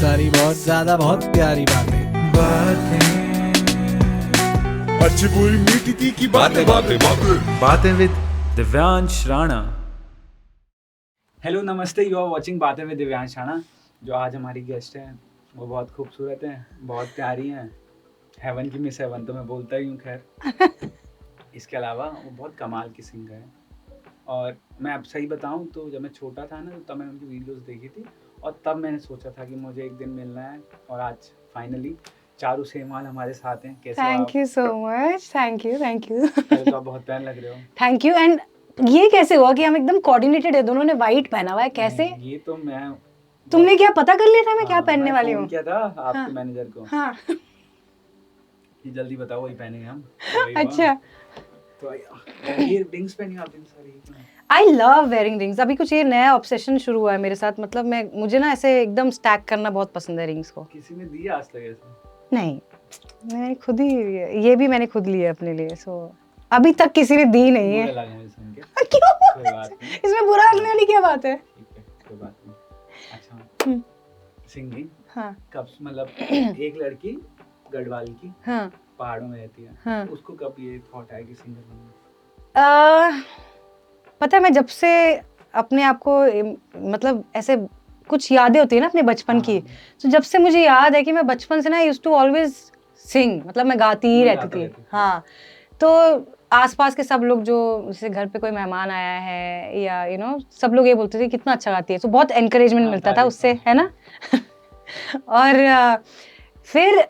सारी बहुत ज्यादा बहुत प्यारी बातें अच्छी बुरी मीठी तीखी बातें बातें बातें बातें विद दिव्यांश राणा। हेलो नमस्ते, यू आर वाचिंग बातें विद दिव्यांश राणा। जो आज हमारी गेस्ट हैं वो बहुत खूबसूरत हैं, बहुत प्यारी हैं। हेवन की मिस हेवन तो मैं बोलता ही हूँ। खैर इसके अलावा वो बहुत कमाल की सिंगर हैं। और मैं अब सही बताऊँ तो जब मैं छोटा था ना तो तब मैंने उनकी वीडियोस देखी थी और तब मैंने सोचा था कि मुझे एक दिन मिलना है। और आज फाइनली चारू सेमवाल हमारे साथ हैं। कैसे हो आप? Thank you so much. Thank you पहले तो आप बहुत प्यारे लग रहे हो। Thank you. एंड ये कैसे हुआ कि हम एकदम कोऑर्डिनेटेड है, दोनों ने वाइट पहना हुआ है? कैसे? ये तो मैं तुमने क्या पता कर लिया था मैं क्या हाँ, पहनने वाली फोन हूँ? किया था आपके हाँ। मैनेजर को हाँ। कि जल्दी बताओ वही पहनेंगे हम। तो वही हुआ। अच्छा। तो ये रिंग्स पहनी आपने सारी क्यों? I love wearing rings. अभी कुछ ये नया ऑब्सेशन शुरू हुआ है मेरे साथ। मतलब मुझे ना ऐसे एकदम स्टैक करना बहुत पसंद है रिंग्स को। किसी ने दी आज तक ऐसे? नहीं, मैंने खुद ही ये भी मैंने खुद लिया अपने लिए। सो अभी तक किसी ने दी नहीं बुरा है। लगा मुझे सुन के। क्यों? कोई बात नहीं, इसमें बुरा लगने वाली क्या बात है? ठीक है, कोई बात नहीं। अच्छा, हम्म। सिंगिंग हाँ कब मतलब एक लड़की गढ़वाल की हाँ पहाड़ों में रहती है, हाँ। उसको कब ये थॉट आया कि सिंगर बनना? पता है, मैं जब से अपने आप को मतलब ऐसे कुछ यादें होती है ना अपने बचपन की, तो जब से मुझे याद है कि मैं बचपन से ना यूज्ड टू ऑलवेज सिंग, मतलब मैं गाती ही रहती थी। हाँ, तो आसपास के सब लोग जो जैसे घर पे कोई मेहमान आया है या सब लोग ये बोलते थे कितना अच्छा गाती है, तो बहुत एनकरेजमेंट मिलता था उससे, है ना। और फिर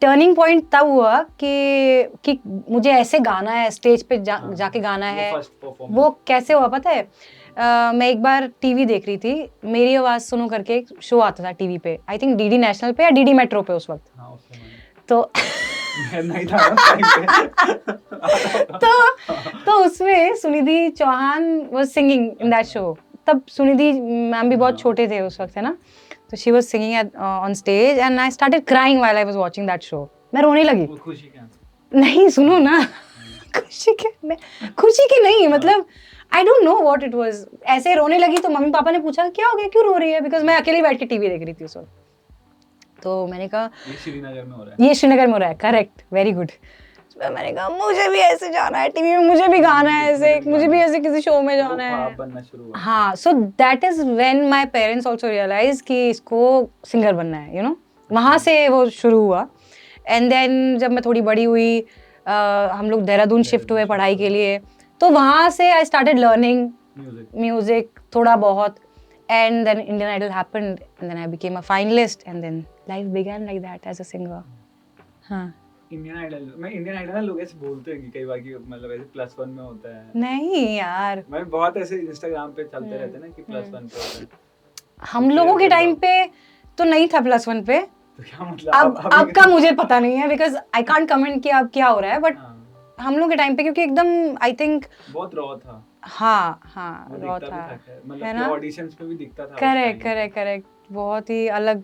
टर्निंग पॉइंट तब हुआ कि मुझे ऐसे गाना है, स्टेज पे जाके गाना है। वो कैसे हुआ पता है? मैं एक बार टीवी देख रही थी, मेरी आवाज़ सुनो करके एक शो आता था टीवी पे, आई थिंक डीडी नेशनल पे या डीडी मेट्रो पे उस वक्त। हाँ, उस समय तो नहीं था ना टाइम पे। तो उसमें Sunidhi Chauhan was singing in that show. तब सुनिधि मैम भी बहुत छोटे थे उस वक्त, है ना। तो she was singing on stage and I started crying while I was watching that show. मैं रोने लगी। वो खुशी क्या? नहीं, सुनो ना। खुशी की नहीं, मतलब I don't know what it was. ऐसे रोने लगी तो मम्मी पापा ने पूछा क्या हो गया, क्यों रो रही है? बिकॉज मैं अकेली बैठ के टीवी देख रही थी उस वक्त। तो मैंने कहा ये श्रीनगर में हो रहा है। ये श्रीनगर में हो रहा है, करेक्ट, वेरी गुड। मैंने कहा मुझे भी ऐसे जाना है टीवी में, मुझे भी गाना है ऐसे, मुझे भी ऐसे किसी शो में जाना है। बनना शुरू हुआ। हाँ, so that is when my parents also realize कि इसको सिंगर बनना है, वहाँ से वो शुरू हुआ। एंड देन जब मैं थोड़ी बड़ी हुई, हम लोग देहरादून शिफ्ट हुए पढ़ाई के लिए, तो वहाँ से आई स्टार्टेड लर्निंग म्यूजिक थोड़ा बहुत। And then Indian Idol happened and then I became a finalist and then life began like that as a singer. हाँ। इंडियन आइडल ना लोग ऐसे बोलते हैं कि कई बार कि मतलब ऐसे +1 में होता है। नहीं यार, मैं बहुत ऐसे इंस्टाग्राम पे चलते रहते हैं ना कि +1 पे होता है। हम लोगों के टाइम पे तो नहीं था +1 पे। तो क्या मतलब अब का मुझे पता नहीं है, बिकॉज आई कांट कमेंट कि अब क्या हो रहा है, बट हम लोग के टाइम पे क्योंकि एकदम आई थिंक बहुत रॉ था। हाँ वो रॉ दिखता था, भी था, है मतलब ना? ऑडिशंस पे भी दिखता था। करेक्ट, बहुत ही अलग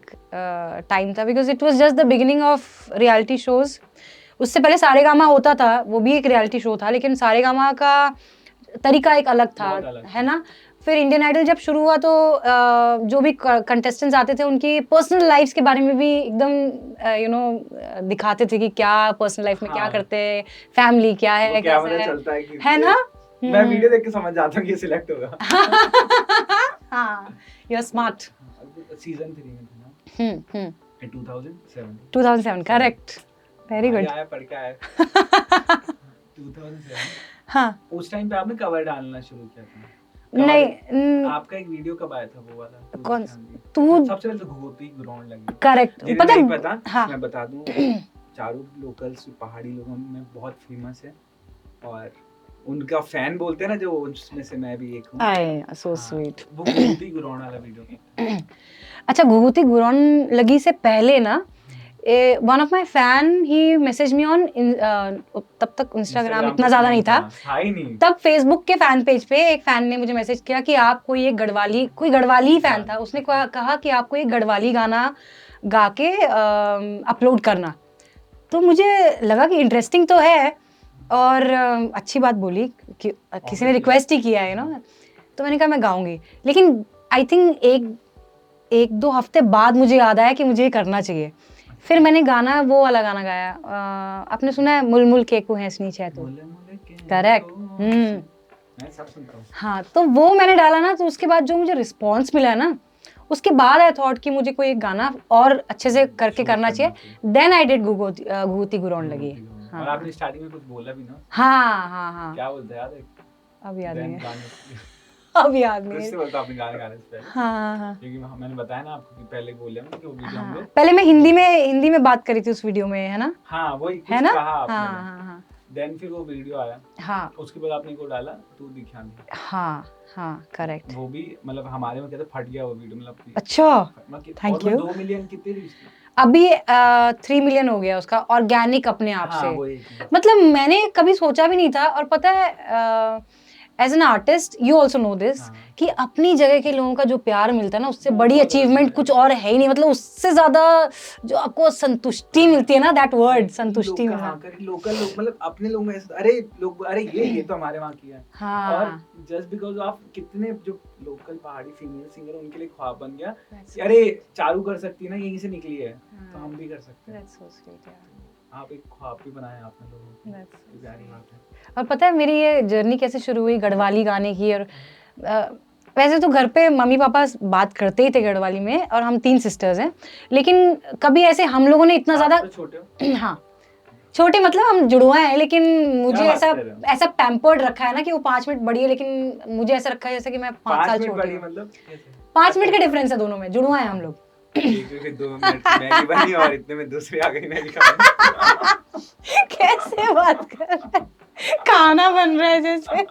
टाइम था, because it was just the beginning of reality shows. उससे पहले सारेगामा होता था, वो भी एक रियलिटी शो था, लेकिन सारेगामा का तरीका एक अलग था, है ना। फिर इंडियन आइडल जब शुरू हुआ तो जो भी कंटेस्टेंट्स आते थे उनकी पर्सनल लाइफ्स के बारे में भी एकदम दिखाते थे कि क्या पर्सनल लाइफ में क्या करते हैं, फैमिली क्या है, कैसा है ना। मैं वीडियो देख के समझ जाता हूँ कि सिलेक्ट होगा। हाँ, यू आर स्मार्ट। सीजन 3 में था ना? 2007 करेक्ट, वेरी गुड। आया पढ़ के आया। 2007। हाँ, उस टाइम पे आपने कवर डालना शुरू किया था? नहीं, आपका एक वीडियो कब आया था वो वाला? कौन? तू सबसे पहले तो घुघुती ग्राउंड लगी। करेक्ट, पता नहीं पता। हाँ। मैं बता दूं, चारू लोकल्स पहाड़ी लोगों में बहुत फेमस है और उनका फैन बोलते हैं ना, जो उसमें से मैं भी एक हूँ। आई सो स्वीट। वो घुघुती ग्राउंड वाला वीडियो। अच्छा, घुघुती ग्राउंड लगी से पहले ना, one of my fan he message me on, तब तक इंस्टाग्राम इतना ज्यादा नहीं था, तब फेसबुक के फैन पेज पे एक फैन ने मुझे मैसेज किया कि आप कोई गढ़वाली फैन था, उसने कहा कि आपको एक गढ़वाली गाना गा के अपलोड करना। तो मुझे लगा कि इंटरेस्टिंग तो है और अच्छी बात बोली कि किसी ने रिक्वेस्ट ही किया है ना, तो मैंने कहा मैं गाऊंगी। लेकिन आई थिंक 1-2 हफ्ते बाद मुझे याद आया कि मुझे ये करना चाहिए। फिर मैंने गाना वो वाला गाना गाया, आपने सुना है मुलमुल के को हैसनी चाहे तो? करेक्ट। मैं सब सुनता हूँ। हाँ, तो वो मैंने डाला ना, तो उसके बाद जो मुझे रिस्पॉन्स मिला ना, उसके बाद आई थॉट कि मुझे कोई एक गाना और अच्छे से करके करना चाहिए। देन आई डिड घूती गुरौन लगी। और आपने स्टार्टिंग में कुछ बोला भी ना? हाँ। क्या बोलते याद है? अब याद नहीं है। गाने अब याद नहीं किससे है। बोलता आपने गाने गाने से पहले? हाँ। क्योंकि मैंने बताया ना आपको कि पहले बोले हमने कि वो वीडियो हम लोग, पहले मैं हिंदी में बात करी थी उस वीडियो में, है ना? हाँ वही है कुछ ना? कहा आपने। हाँ। देन फिर वो वीडियो आया, हाँ उसके बाद आपने को डाला तू दिखा नहीं। हाँ करेक्ट। वो भी मतलब हमारे में कहते फट गया वो वीडियो, मतलब अच्छा, थैंक यू। 2 मिलियन कितने रीच थी? अभी 3 मिलियन हो गया उसका, ऑर्गेनिक अपने आप हाँ, से। वही। मतलब मैंने कभी सोचा भी नहीं था। और पता है, as an artist you also know this, कि अपनी जगह के लोगों का जो प्यार मिलता है ना, उससे बड़ी अचीवमेंट कुछ और है ही नहीं। मतलब उससे ज्यादा जो आपको संतुष्टि मिलती है ना, दैट वर्ड संतुष्टि मिलना। लोकल लोग मतलब अपने लोग में ऐसा, अरे लोग, अरे ये तो हमारे वहाँ की है। हाँ। और जस्ट बिकॉज ऑफ कितने जो लोकल पहाड़ी फीमेल सिंगर, उनके लिए ख्वाब बन गया कि अरे चारू कर सकती है ना, यहीं से निकली है, तो हम भी कर सकते हैं। That's so sweet, yeah. आप एक ख्वाब भी बनाया आपने लोगों को। That's प्यारी बात है। और पता है मेरी ये जर्नी कैसे शुरू हुई गढ़वाली गाने की? और वैसे तो घर पे मम्मी पापा बात करते ही थे गढ़वाली में, और हम 3 सिस्टर्स हैं, लेकिन कभी ऐसे हम लोगों ने इतना ज्यादा आप तो छोटे हो। हाँ, छोटे मतलब हम जुड़वा हैं, लेकिन मुझे क्या बात कर रहे हो? ऐसा पैम्पर्ड रखा है ना कि वो 5 मिनट बड़ी है, लेकिन मुझे ऐसा रखा है जैसे कि मैं 5 साल छोटी हूँ। मतलब 5 मिनट का डिफरेंस है दोनों में, जुड़वा हैं हम लोग। 2 मिनट मैगी बनी और इतने में दूसरी आ गई मैगी खाने। कैसे बात कर रहा है? खाना बन रहा है जैसे।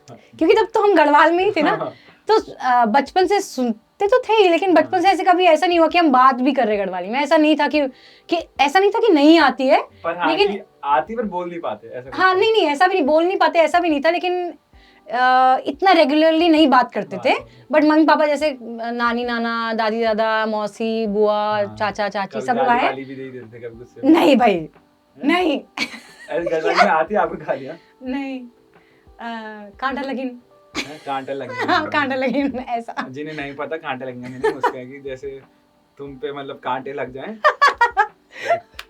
क्योंकि तब तो हम गढ़वाल में ही थे ना, तो बचपन से सुनते तो थे ही, लेकिन बचपन से ऐसे कभी ऐसा नहीं हुआ कि हम बात भी कर रहे गढ़वाली में। ऐसा नहीं था कि ऐसा नहीं था कि नहीं आती है, लेकिन आती पर बोल नहीं पाते ऐसा। हाँ, नहीं ऐसा भी नहीं, बोल नहीं पाते ऐसा भी नहीं था, लेकिन इतना रेगुलरली नहीं बात करते थे। बट मम्मी पापा जैसे नानी नाना, दादी दादा, मौसी, बुआ, चाचा चाची सब लोग आए। नहीं भाई, नहीं। गढ़वाली में आती आपको गालियाँ? नहीं, कांटा लगी। कांटा लगी। हाँ, कांटा लगी ऐसा। जिन्हें नहीं पता कांटे लगने में नहीं, उसका है कि जैसे तुम पे मतलब कांटे लग जाएं।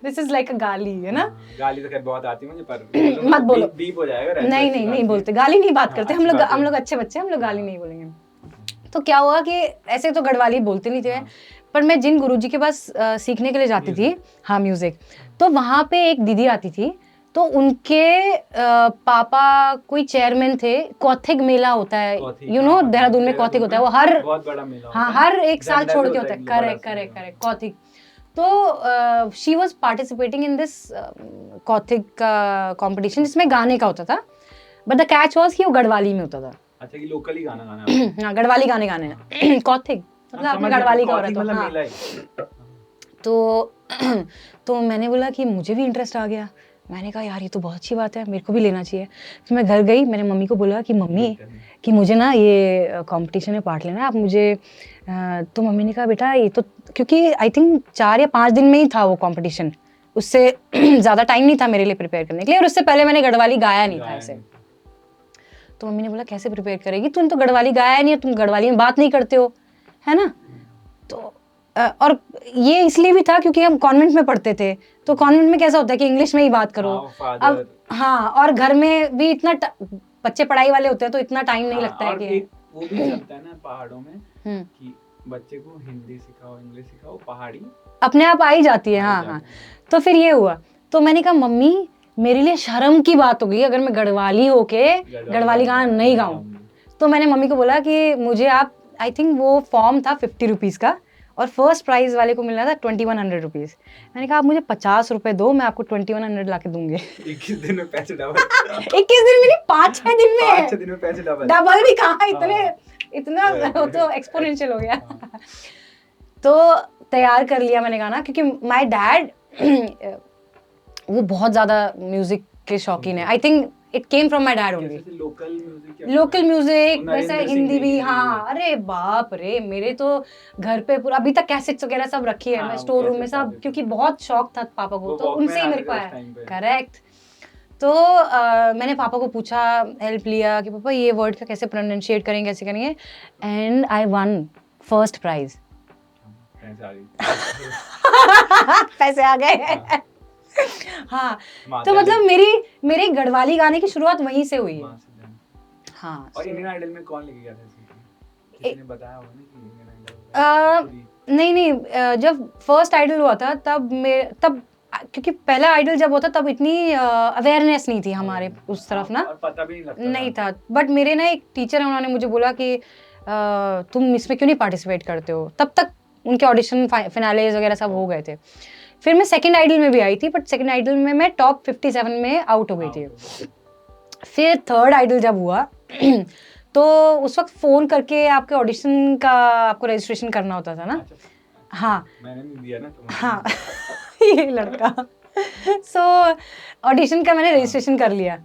दिस इज लाइक अ गाली, है ना? गाली तो खैर बहुत आती है मुझे, पर मत बोलो। बीप हो जाएगा। नहीं बोलते, गाली नहीं बात करते हम लोग अच्छे बच्चे, हम लोग गाली नहीं बोलेंगे। तो क्या हुआ कि ऐसे तो गढ़वाली बोलते नहीं थे, पर मैं जिन गुरुजी के पास सीखने के लिए जाती थी, हाँ म्यूजिक, तो वहाँ पे एक दीदी आती थी, तो उनके पापा कोई चेयरमैन थे। कौथिग मेला होता है, यू नो, देहरादून में कौथिग होता है, वो हर बहुत बड़ा मेला हाँ हर एक साल छोड़ के होता है। करेक्ट कौथिग। तो she was participating in this Kauthig का कंपटीशन, जिसमें गाने का होता था, बट द कैच वाज कि वो गढ़वाली में होता था। अच्छा, कि लोकली गाना गाना है। हाँ, गढ़वाली गाने गाने हैं। कौथिग मतलब आपने गढ़वाली का हो रहा था। तो मैंने बोला कि मुझे भी इंटरेस्ट आ गया। मैंने कहा यार ये तो बहुत अच्छी बात है, मेरे को भी लेना चाहिए। फिर मैं घर गई, मैंने मम्मी को बोला कि मम्मी कि मुझे ना ये कंपटीशन में पार्ट लेना है, आप मुझे तो मम्मी ने कहा बेटा ये तो, क्योंकि आई थिंक 4 या 5 दिन में ही था वो कंपटीशन, उससे ज़्यादा टाइम नहीं था मेरे लिए प्रिपेयर करने के लिए, और उससे पहले मैंने गढ़वाली गाया नहीं था ऐसे। तो मम्मी ने बोला कैसे प्रिपेयर करेगी, तुम तो गढ़वाली गाया नहीं है, तुम गढ़वाली में बात नहीं करते हो, है ना? तो और ये इसलिए भी था क्योंकि हम कॉन्वेंट में पढ़ते थे, तो कॉन्वेंट में कैसा होता है कि इंग्लिश में ही बात करो। अब हाँ, और घर में भी इतना बच्चे पढ़ाई वाले होते हैं, तो इतना टाइम नहीं लगता है कि वो भी चलता है ना पहाड़ों में कि बच्चे को हिंदी सिखाओ, इंग्लिश सिखाओ, पहाड़ी अपने आप आ ही जाती है। हाँ। तो फिर ये हुआ, तो मैंने कहा मम्मी मेरे लिए शर्म की बात हो गई अगर मैं गढ़वाली होके गढ़वाली गाना नहीं गाऊं। तो मैंने मम्मी को बोला कि मुझे आप, आई थिंक वो फॉर्म था 50 रुपीज़ का, और फर्स्ट प्राइज वाले को मिलना था 2100 रुपीज़। मैंने कहा आप मुझे 50 रुपए दो, मैं आपको 2100 ला के दूंगी। 21 दिन में पैसे डबल। 21 दिन में नहीं, 5-6 दिन में। 5-6 दिन में पैसे डबल भी कहाँ, इतना तो एक्सपोनेंशियल हो गया। तो तैयार कर लिया मैंने गाना, क्योंकि माय डैड वो बहुत ज़्यादा म्यूजिक के शौकीन है। I think it came from my dad only. Local music वैसे हिंदी भी। हाँ, अरे बाप रे, मेरे तो घर पे पूरा अभी तक कैसेट्स वगैरह सब रखी है। मैं स्टोर रूम में सब, क्योंकि बहुत शौक था पापा को, तो उनसे ही मेरे को आया। करेक्ट। तो मैंने पापा को पूछा, हेल्प लिया कि पापा ये वर्ड का कैसे प्रोनाउंशिएट करेंगे, कैसे करेंगे, and I won first prize. पैसे आ गए। हाँ, तो मतलब मेरी गढ़वाली गाने की शुरुआत वहीं से हुई है। हाँ। और इंडियन आइडल में कौन लेके गया था इसको? किसी ने बताया होगा ना कि इंडियन आइडल? नहीं, जब फर्स्ट आइडल हुआ था तब क्योंकि पहला आइडल जब होता तब इतनी अवेयरनेस नहीं थी हमारे उस तरफ ना, और पता भी नहीं था। बट मेरे ना एक टीचर है, उन्होंने मुझे बोला कि तुम इसमें क्यों नहीं पार्टिसिपेट करते हो। तब तक उनके ऑडिशन फिनालेज वगैरह सब हो गए थे। फिर मैं सेकंड आइडल में भी आई थी, बट सेकंड आइडल में मैं टॉप 57 में आउट हो गई थी। फिर थर्ड आइडल जब हुआ तो उस वक्त फ़ोन करके आपके ऑडिशन का आपको रजिस्ट्रेशन करना होता था ना। हाँ, मैंने नहीं दिया ना तुम्हें। हाँ ये लड़का। सो ऑडिशन का मैंने रजिस्ट्रेशन कर लिया,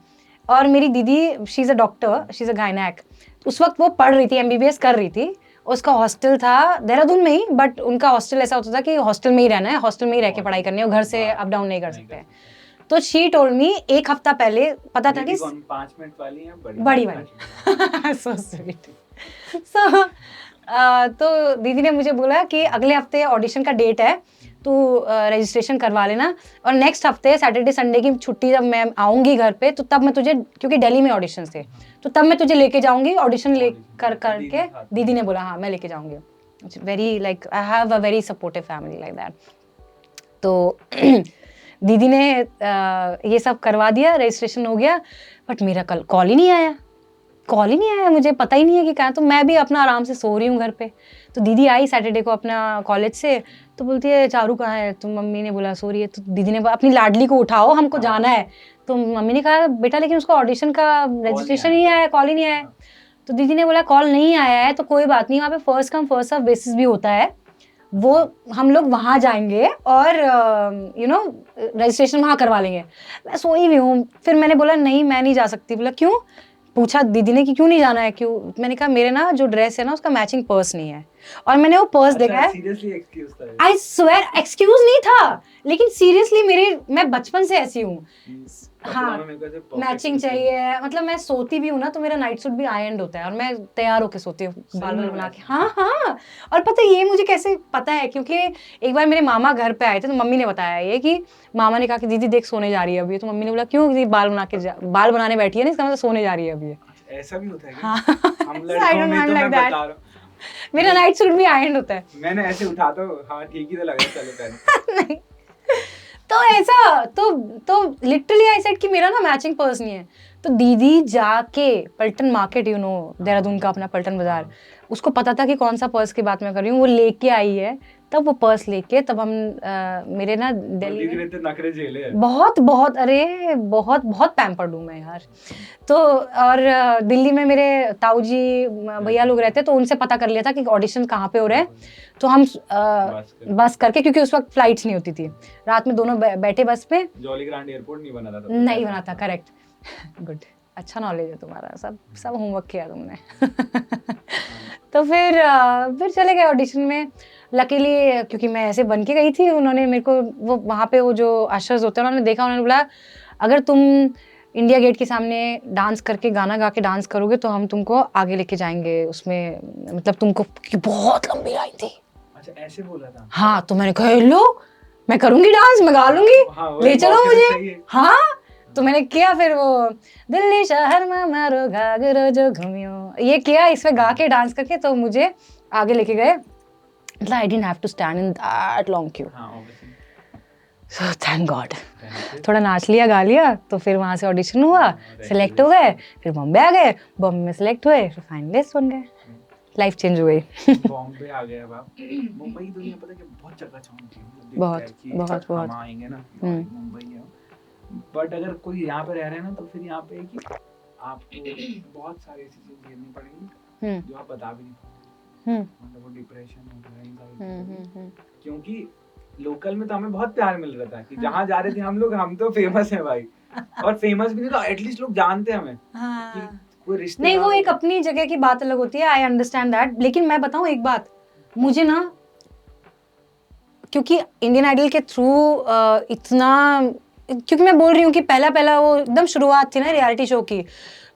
और मेरी दीदी, she is a doctor, she is a gynaec. उस वक्त वो पढ़ रही थी, MBBS कर रही थी। उसका हॉस्टल था देहरादून में ही, बट उनका हॉस्टल ऐसा होता था कि हॉस्टल में ही रहना है, हॉस्टल में ही रह के पढ़ाई करनी है, घर से अप डाउन नहीं कर सकते। तो शी टोल्ड मी, एक हफ्ता पहले पता था कि 5 मिनट वाली है, बड़ी वाली। So sweet. सो तो दीदी ने मुझे बोला कि अगले हफ्ते ऑडिशन का डेट है, तू रजिस्ट्रेशन करवा लेना, और नेक्स्ट हफ्ते सैटरडे संडे की छुट्टी जब मैं आऊँगी घर पे, तो तब मैं तुझे, क्योंकि दिल्ली में ऑडिशन थे, तो तब मैं तुझे लेके जाऊँगी ऑडिशन ले करके। दीदी ने बोला हाँ मैं लेके जाऊँगी। Very like I have a very supportive family like that. तो दीदी ने ये सब करवा दिया, रजिस्ट्रेशन हो गया, बट मेरा कल कॉल ही नहीं आया, मुझे पता ही नहीं है कि कहाँ। तो मैं भी अपना आराम से सो रही हूँ घर पे। तो दीदी आई सैटरडे को अपना कॉलेज से, तो बोलती है चारू कहाँ है? तो मम्मी ने बोला सो रही है। तो दीदी ने अपनी लाडली को उठाओ, हमको जाना है। तो मम्मी ने कहा बेटा लेकिन उसको ऑडिशन का रजिस्ट्रेशन नहीं आया, कॉल ही नहीं आया। तो दीदी ने बोला कॉल नहीं आया है तो कोई बात नहीं, वहाँ पे first come first serve basis भी होता है, वो हम लोग वहाँ जाएंगे और रजिस्ट्रेशन वहाँ करवा लेंगे। मैं सोई भी हूँ। फिर मैंने बोला नहीं मैं नहीं जा सकती। बोला क्यों? पूछा दीदी ने कि क्यों नहीं जाना है, क्यों? मैंने कहा मेरे ना जो ड्रेस है ना उसका मैचिंग पर्स नहीं है, और मैंने वो पर्स देखा है। सीरियसली एक्सक्यूज था? आई स्वेयर एक्सक्यूज नहीं था, लेकिन सीरियसली मैं बचपन से ऐसी हूँ। हाँ, मैचिंग चाहिए। मतलब मैं सोती भी हूँ ना तो मेरा नाइट सूट भी आयरन होता है, और मैं तैयार होके सोती हूँ बाल बना के। हाँ। और पता है ये मुझे कैसे पता है? क्योंकि एक बार मेरे मामा घर पे आए थे, तो मम्मी ने बताया ये कि मामा ने कहा कि दीदी देख सोने जा रही है अभी। तो मम्मी ने बोला क्यों? दीदी बाल बनाने बैठी है ना, इसका मतलब सोने जा रही है अभी। ऐसा भी होता है क्या? हाँ, हम लड़कों में तो मैं बता रहा हूँ, मेरा नाइट सूट भी आयरन होता है। मैंने ऐसे उठाता हूँ, हाँ ठीक ही तो लग रहा है, चलो पहले। नहीं, तो ऐसा तो लिटरली आई सेड कि मेरा ना मैचिंग पर्स नहीं है। तो दीदी जाके पल्टन मार्केट, देहरादून का अपना पल्टन बाजार, उसको पता था कि कौन सा पर्स की बात मैं कर रही हूँ, वो लेके आई है। तब वो पर्स लेके तब हम मेरे ना दिल्ली में नखरे झेले हैं। बहुत अरे बहुत पैम्पर्ड हूँ मैं यार। तो और दिल्ली में मेरे ताऊ जी भैया लोग रहते, तो उनसे पता कर लिया था कि ऑडिशन कहाँ पे हो रहे हैं। तो हम बस करके, क्योंकि उस वक्त फ्लाइट्स नहीं होती थी, रात में दोनों बैठे बस पे। जॉली ग्रांड एयरपोर्ट नहीं बना था? नहीं बना था, करेक्ट। गुड, अच्छा नॉलेज है तुम्हारा, सब होमवर्क किया तुमने। तो फिर चले गए ऑडिशन में। लकीली क्योंकि मैं ऐसे बन के गई थी, उन्होंने मेरे को वो वहाँ पे वो जो अशर्स होते हैं उन्होंने देखा, उन्होंने बोला अगर तुम इंडिया गेट के सामने डांस करके गाना गा के डांस करोगे तो हम तुमको आगे लेके जाएंगे उसमें, मतलब तुमको, बहुत लंबी लाइन थी। अच्छा ऐसे बोला था? हाँ, तो मैंने कहा लो मैं करूँगी डांस, मैं गा लूँगी, ले चलो मुझे। हाँ, तो मैंने किया। फिर वो दिल्ली शहर में मारो घाघरो जो घूमियो, ये किया, इसमें गा के डांस करके तो मुझे आगे लेके गए। मतलब I didn't have to stand in that long queue. So thank God. थोड़ा नाच लिया, गा लिया, तो फिर वहाँ से ऑडिशन हुआ, सिलेक्ट हो गए, फिर बॉम्बे आ गए, बॉम्बे में सिलेक्ट हुए, फिर फाइनलिस्ट बन गए, लाइफ चेंज हो गई। बॉम्बे आ गए अब आप। मुंबई दुनिया पता है कि बहुत चकाचौंध थी, बहुत हम आएंगे ना मुंबई है। बट अगर कोई यहाँ पे रह रहे हैं ना, तो फिर यहाँ पे है कि आपको बहुत सारी ऐसी चीजें झेलनी पड़ेंगी जो आप बता भी नहीं पाओगे। मतलब वो डिप्रेशन हो गया, क्योंकि लोकल में तो हमें बहुत प्यार मिल रहा था कि जहाँ जा रहे थे हम तो फेमस हैं भाई। और फेमस भी नहीं तो एटलीस्ट लोग जानते हैं हमें कि कोई रिश्ते नहीं, वो एक अपनी जगह की बात अलग होती है, आई अंडरस्टैंड दैट। लेकिन मैं बताऊं एक बात, मुझे ना क्योंकि इंडियन आइडल के थ्रू इतना क्योंकि मैं बोल रही हूँ कि पहला पहला वो एकदम शुरुआत थी ना रियलिटी शो की,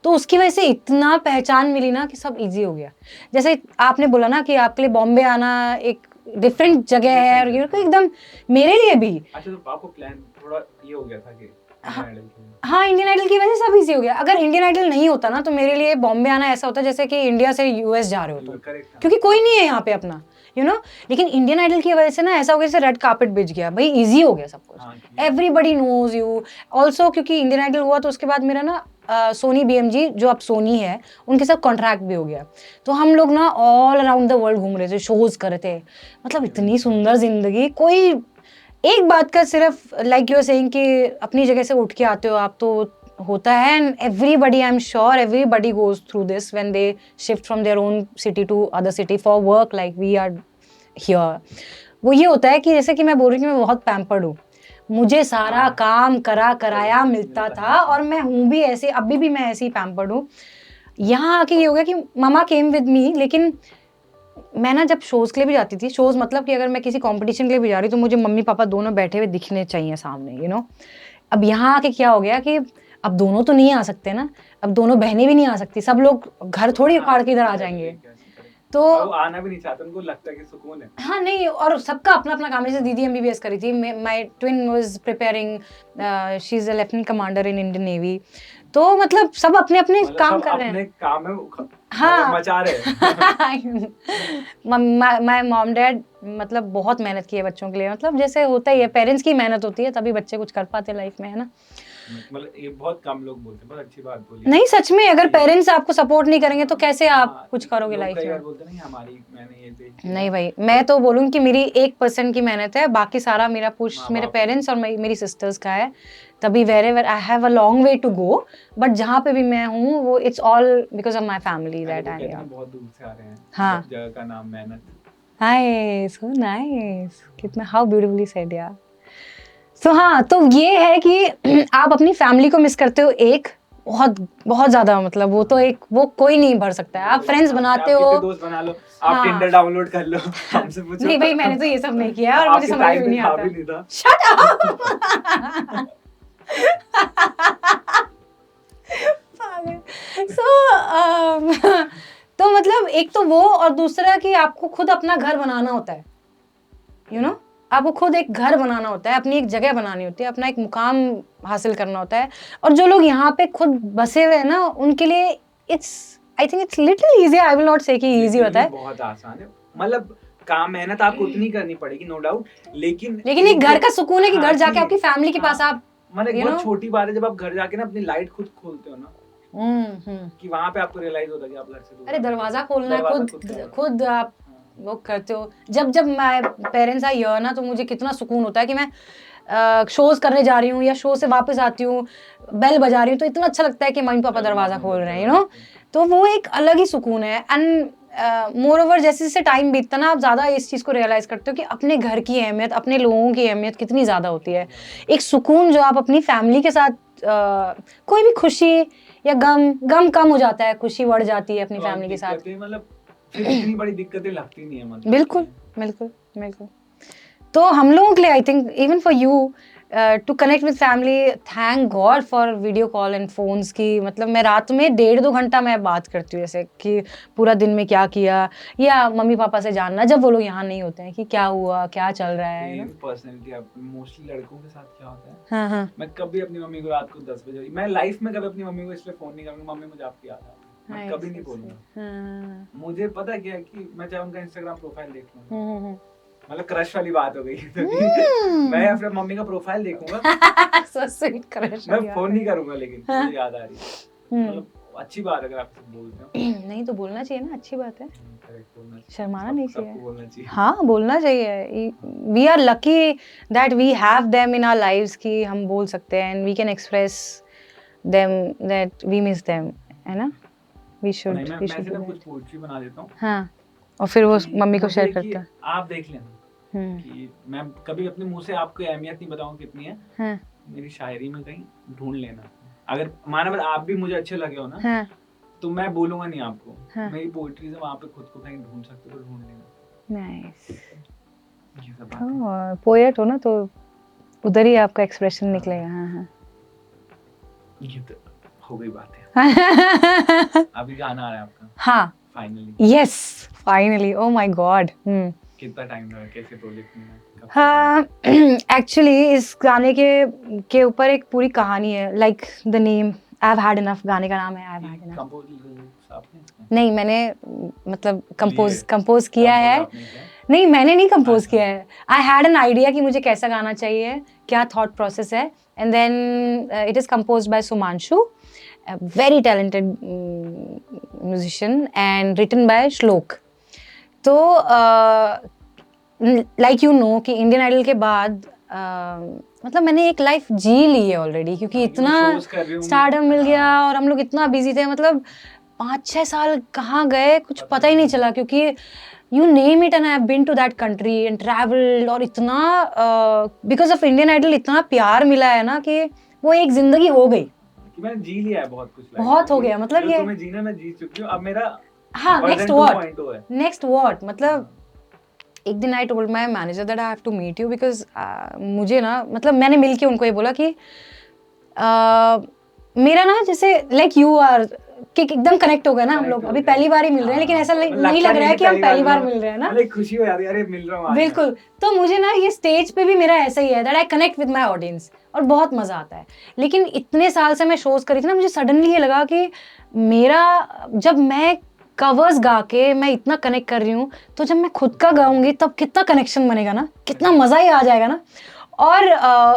तो उसकी वजह से इतना पहचान मिली ना कि सब इजी हो गया। जैसे आपने बोला ना कि आपके लिए बॉम्बे आना एक डिफरेंट जगह है, और ये एकदम मेरे लिए भी। अच्छा, तो आपको प्लान थोड़ा ये हो गया था कि हाँ, इंडियन आइडल की वजह से सब इजी हो गया। अगर इंडियन आइडल नहीं होता ना तो मेरे लिए बॉम्बे आना ऐसा होता जैसे कि इंडिया से यूएस जा रहे हो तुम, क्योंकि कोई नहीं है यहाँ पे अपना, यू नो। लेकिन इंडियन आइडल की वजह से ना ऐसा हो गया जैसे रेड कार्पेट बिछ गया भाई, इजी हो गया सब कुछ, एवरीबॉडी नोज यू ऑल्सो। क्योंकि इंडियन आइडल हुआ तो उसके बाद मेरा ना सोनी BMG जो अब सोनी है उनके साथ कॉन्ट्रैक्ट भी हो गया, तो हम लोग ना ऑल अराउंड द वर्ल्ड घूम रहे थे, शोज कर रहे थे। मतलब इतनी सुंदर जिंदगी। कोई एक बात का सिर्फ लाइक यू आर सेइंग कि अपनी जगह से उठ के आते हो आप, तो होता है। And everybody, I am sure everybody goes through this when they shift from their own city to other city for work like we are here. वो ये होता है कि जैसे कि मैं बोल रही हूँ कि मैं बहुत पैम्पर्ड हूँ, मुझे सारा काम कराया मिलता था, और मैं हूँ भी ऐसे, अभी भी मैं ऐसे ही पैम्पर्ड हूँ। यहाँ आके ये हो गया कि ममा केम विद मी, लेकिन मैं ना जब शोज के लिए भी जाती थी, शोज मतलब कि अगर मैं किसी कंपटीशन के लिए भी जा रही तो मुझे मम्मी पापा दोनों बैठे हुए दिखने चाहिए सामने, यू नो। अब यहाँ आके क्या हो गया कि अब दोनों तो नहीं आ सकते ना, अब दोनों बहनें भी नहीं आ सकती, सब लोग घर थोड़ी उखाड़ के इधर आ जाएंगे, तो वो आना भी नहीं चाहते, उनको लगता है कि सुकून है। हाँ नहीं, और सबका अपना अपना काम है। जैसे दीदी MBBS करी थी, my twin was preparing, she is a lieutenant commander in Indian navy, तो मतलब सब अपने अपने काम कर रहे हैं, अपने काम में हाँ मचा रहे हैं। माय मॉम डैड मतलब बहुत मेहनत की है बच्चों के लिए, मतलब जैसे होता ही है, पेरेंट्स की मेहनत होती है तभी बच्चे कुछ कर पाते लाइफ में, है ना। मतलब ये बहुत कम लोग बोलते हैं, बहुत अच्छी बात बोली। नहीं सच में, अगर पेरेंट्स आपको सपोर्ट नहीं करेंगे तो कैसे आप कुछ करोगे लाइफ में। बोलते नहीं हमारी मैंने ये देखी। नहीं भाई, मैं तो बोलूँ कि मेरी 1% की मेहनत है, बाकी सारा मेरा पुश मेरे पेरेंट्स और मेरी सिस्टर्स का है। तभी wherever I have a long way to go, but जहाँ पे भी मैं हूँ वो it's all because of my family that I am. बहुत दूर से आ रहे हैं, हाँ, जगह का नाम मेहनत। हाय सो नाइस, कितना हाउ ब्यूटीफुली सेड यार। सो हाँ, तो ये है कि आप अपनी फैमिली को मिस करते हो, एक बहुत बहुत ज्यादा, मतलब वो तो एक वो कोई नहीं भर सकता है। आप फ्रेंड्स बनाते हो, आप दोस्त बना लो, आप टिंडर डाउनलोड कर लो, हमसे पूछो। नहीं भाई, मैंने तो ये सब नहीं किया और मुझे समझ में नहीं आता। Shut up. सो तो मतलब एक तो वो, और दूसरा कि आपको खुद अपना घर बनाना होता है, यू नो। आपको खुद एक घर बनाना होता है, अपनी एक जगह बनानी होती है, अपना एक मुकाम हासिल करना होता है। और जो लोग यहाँ पे खुद बसे हुए हैं ना, उनके लिए it's I think it's little easy, I will not से कि इजी होता है, बहुत आसान है। मतलब काम मेहनत आपको उतनी करनी पड़ेगी, नो डाउट, लेकिन एक घर का सुकून है कि घर जाके आपकी फैमिली के पास आप, मतलब बहुत छोटी बात है जब आप घर जाके ना अपनी लाइट खुद खोलते हो ना, कि वहाँ पे आपको रियलाइज होता है कि आप घर से दूर। अरे दरवाजा खोलना है खुद आप वो करते हो। जब माय पेरेंट्स आर हियर ना, तो मुझे कितना सुकून होता है कि मैं शोज करने जा रही हूँ या शो से वापस आती हूँ, बेल बजा रही हूँ, तो इतना अच्छा लगता है कि मम्मी पापा दरवाजा खोल रहे हैं, यू नो। तो वो एक अलग ही सुकून है। एंड मोर ओवर जैसे जैसे टाइम बीतता ना, आप ज़्यादा इस चीज़ को रियलाइज़ करते हो कि अपने घर की अहमियत, अपने लोगों की अहमियत कितनी ज़्यादा होती है। एक सुकून जो आप अपनी फैमिली के साथ, कोई भी खुशी या गम कम हो जाता है, खुशी बढ़ जाती है अपनी फैमिली के साथ। मतलब इतनी बड़ी दिक्कतें लगती नहीं है, मतलब बिल्कुल बिल्कुल बिल्कुल। तो हम लोगों के लिए I think even for you to connect with family, thank God for video call and phones की। मतलब मैं रात में 1.5-2 घंटा मैं बात करती हूँ, जैसे कि पूरा दिन में क्या किया, या मम्मी पापा से जानना जब वो लोग यहाँ नहीं होते हैं कि क्या हुआ, क्या चल रहा है। पर्सनैलिटी आप मोस्टली लड़कों के साथ क्या होता है, हाँ हाँ, मैं कभी अपनी मम्मी को रात को 10 बजे, मैं लाइफ में कभी अपनी मम्मी को इसलिए फोन नहीं करूँगा, मम्मी मुझे आपकी याद आती है, मैं कभी नहीं बोलूँगा। मुझे पता क्या है कि मैं चाहे उनका इंस्टाग्राम प्रोफाइल देख लूँ, मतलब क्रश वाली बात हो गई, मैं अपने मम्मी का प्रोफाइल देखूंगा, so sweet क्रश, मैं फोन नहीं करूंगा, लेकिन मुझे याद आ रही है। मतलब अच्छी बात है अगर आप इसे बोलते हो। नहीं तो बोलना चाहिए ना, अच्छी बात है, शर्माना नहीं चाहिए, बोलना चाहिए। हाँ बोलना चाहिए। We are lucky that we have them in our lives, कि हम बोल सकते हैं and we can express them that we miss them, है ना। वी शुड मैं कुछ पोएट्री बना देता हूँ, हाँ, और फिर वो मम्मी को शेयर करता है। आप देख लेना कि मैं कभी अपने मुंह से आपको अहमियत नहीं बताऊंगा कितनी है, मेरी शायरी में कहीं ढूंढ लेना। अगर माना आप भी मुझे अच्छे लगे हो ना, तो मैं बोलूंगा नहीं आपको, मेरी पोएट्री से वहाँ पे खुद को कहीं ढूंढ सकते हो तो ढूंढ लेना। नाइस, पोएट हो ना, तो उधर ही आपका एक्सप्रेशन निकलेगा. हाँ. ये तो हो गई बात है. अभी गाना आ रहा है आपका हाँ. Finally. Yes, finally. Oh my God. कितना टाइम लगा, कैसे प्रोजेक्ट में? हाँ, एक्चुअली इस गाने के ऊपर एक पूरी कहानी है. Like the name I have had enough, गाने का नाम है आई हैव हैड इनफ. नहीं, मैंने मतलब कंपोज किया है. नहीं, मैंने नहीं कंपोज किया है. आई हैड एन आइडिया कि मुझे कैसा गाना चाहिए, क्या थॉट प्रोसेस है, and then it is composed by Sumanshu, a very talented musician, and written by Shlok. तो like you know कि इंडियन आइडल के बाद मतलब मैंने एक लाइफ जी ली है ऑलरेडी, क्योंकि इतना स्टारडम मिल गया और हम लोग इतना बिजी थे. मतलब 5-6 साल कहाँ गए कुछ पता ही नहीं चला, क्योंकि you name it and I have been to that country and traveled. और इतना because of इंडियन आइडल इतना प्यार मिला है ना कि वो एक जिंदगी हो गई कि मैंने जी लिया है बहुत कुछ. बहुत हो गया. मतलब ये तुम्हें जीना मैं जी चुकी हूँ. अब मेरा हाँ नेक्स्ट व्हाट मतलब एक दिन I told my manager that I have to meet you, because मुझे ना मतलब मैंने मिलके उनको ये बोला कि मेरा ना जैसे लाइक यू आर कि एकदम कनेक्ट हो गए ना हम लोग. अभी पहली बार ही मिल रहे हैं, लेकिन ऐसा नहीं लग रहा है कि हम पहली बार मिल रहे हैं ना. खुशी हो यार, अरे मिल रहा हूँ. बिल्कुल. तो मुझे ना ये स्टेज पे भी मेरा ऐसा ही है that I connect with my audience और बहुत मजा आता है. लेकिन इतने साल से मैं शोज करी थी ना, मुझे सडनली ये लगा कि मेरा जब मैं कवर्स गा के मैं इतना कनेक्ट कर रही हूँ, तो जब मैं खुद का गाऊंगी तब कितना कनेक्शन बनेगा ना, कितना मजा ही आ जाएगा ना. और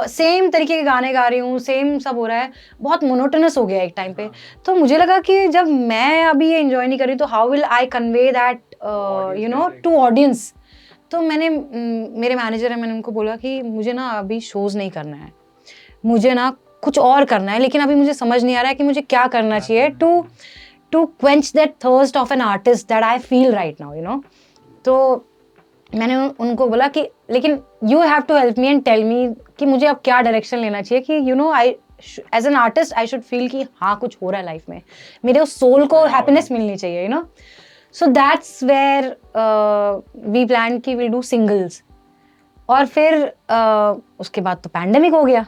सेम तरीके के गाने गा रही हूँ, सेम सब हो रहा है, बहुत मोनोटोनस हो गया एक टाइम पे. तो मुझे लगा कि जब मैं अभी ये एंजॉय नहीं कर रही तो how will I convey that you know to audience. तो मैंने मेरे मैनेजर है, मैंने उनको बोला कि मुझे ना अभी शोज नहीं करना है, मुझे ना कुछ और करना है, लेकिन अभी मुझे समझ नहीं आ रहा है कि मुझे क्या करना चाहिए to quench that thirst of an artist that I feel right now, you know. तो मैंने उनको बोला कि लेकिन you have to help me and tell me कि मुझे अब क्या डायरेक्शन लेना चाहिए, कि you know I as an artist I should feel कि हाँ कुछ हो रहा है लाइफ में, मेरे उस सोल को हैप्पीनेस मिलनी चाहिए, you know. So that's where we plan कि विल डू सिंगल्स. और फिर उसके बाद तो पैंडेमिक हो गया,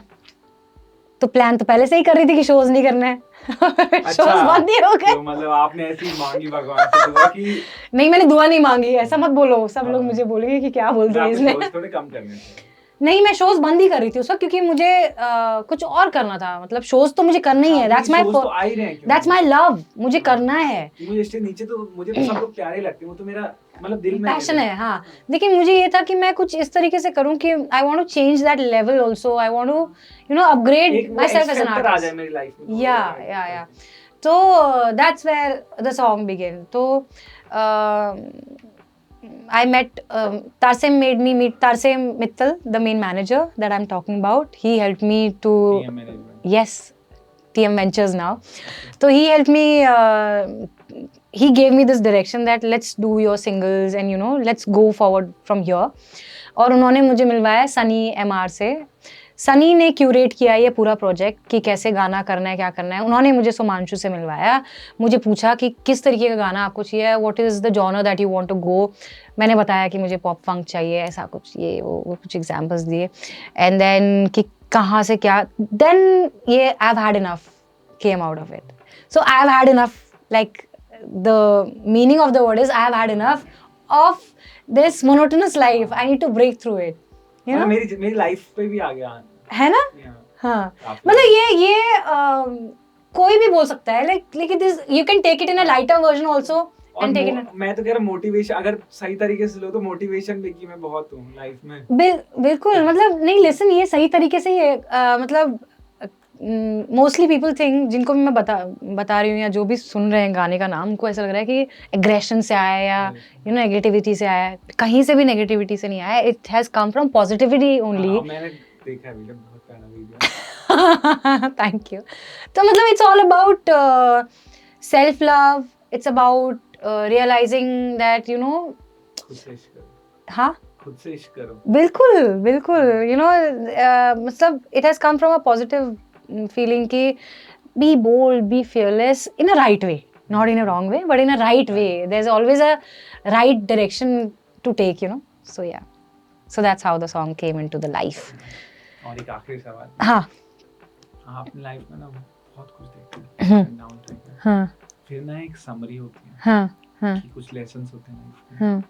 तो प्लान तो पहले से ही कर रही थी कि शोज नहीं करना है. शोज बंद ही हो गए. तो मतलब आपने ऐसी मांगी भगवान से दुआ कि नहीं, मैंने दुआ नहीं मांगी, ऐसा मत बोलो, सब लोग मुझे बोलेंगे कि क्या बोल रही है इसने. थोड़े कम करने थे. नहीं, मैं शोज बंद ही कर रही थी उस वक्त, क्योंकि मुझे कुछ और करना था. मतलब शोज तो मुझे करना ही है, दैट्स माय लव, मुझे करना है. मुझे इससे नीचे तो मुझे तो सब लोग प्यारे लगते हैं, वो तो मेरा मतलब दिल में पैशन है. हाँ, लेकिन मुझे ये था कि मैं कुछ इस तरीके से करूं कि I want to change that level also, I want to you know upgrade myself as an artist. आ जाए मेरी लाइफ में. या तो that's where the song begin. तो I met Tarsem made me meet Tarsem Mittal, the main manager that I'm talking about. He helped me to yes, TM Ventures now. So he helped me. He gave me this direction that let's do your singles and you know let's go forward from here. और उन्होंने मुझे मिलवाया Sunny MR से. सनी ने curate किया ये पूरा project कि कैसे गाना करना है, क्या करना है. उन्होंने मुझे सुमांशु से मिलवाया, मुझे पूछा कि किस तरीके का गाना आपको चाहिए, what is the genre that you want to go. मैंने बताया कि मुझे पॉप फंक चाहिए, ऐसा कुछ, ये वो कुछ एग्जांपल्स दिए. एंड देन कि कहाँ से क्या, देन ये I have had enough came out of it. So I have had enough, like the meaning of the word is I have had enough of this monotonous life, I need to break through it. मेरी life पे भी आ गया है ना. हाँ, मतलब ये कोई भी बोल सकता है, लेकिन this you can take it in a lighter version also and take it. मैं तो कह रहा मोटिवेशन, अगर सही तरीके से लो तो मोटिवेशन भी की मैं बहुत हूँ लाइफ में. बिल्कुल. मतलब नहीं, लिसन, ये सही तरीके से ये मतलब मोस्टली पीपल थिंक, जिनको भी मैं बता रही हूँ या जो भी सुन रहे हैं गाने का नाम, उनको ऐसा लग रहा है कि एग्रेशन से आया या यू नो नेगेटिविटी से आया. कहीं से भी नेगेटिविटी से नहीं आया. It has come from positivity only. मैंने देखा वीडियो, बहुत प्यारा वीडियो. Thank you. तो मतलब it's all about self love, it's about realizing that you know खुद से इश्क करो. हाँ, खुद से इश्क करो. बिल्कुल यू नो मतलब it has come from a positive feeling ki be bold, be fearless in a right way, not in a wrong way, but in a right way. There's always a right direction to take, you know. So yeah, so that's how the song came into the life. और एक आखिरी सवाल, हाँ आप अपनी life में ना बहुत कुछ देखते हैं, डाउन टाइम में, हाँ फिर ना एक समरी होती है हाँ हाँ कि कुछ लेसन्स होते हैं लाइफ में, हाँ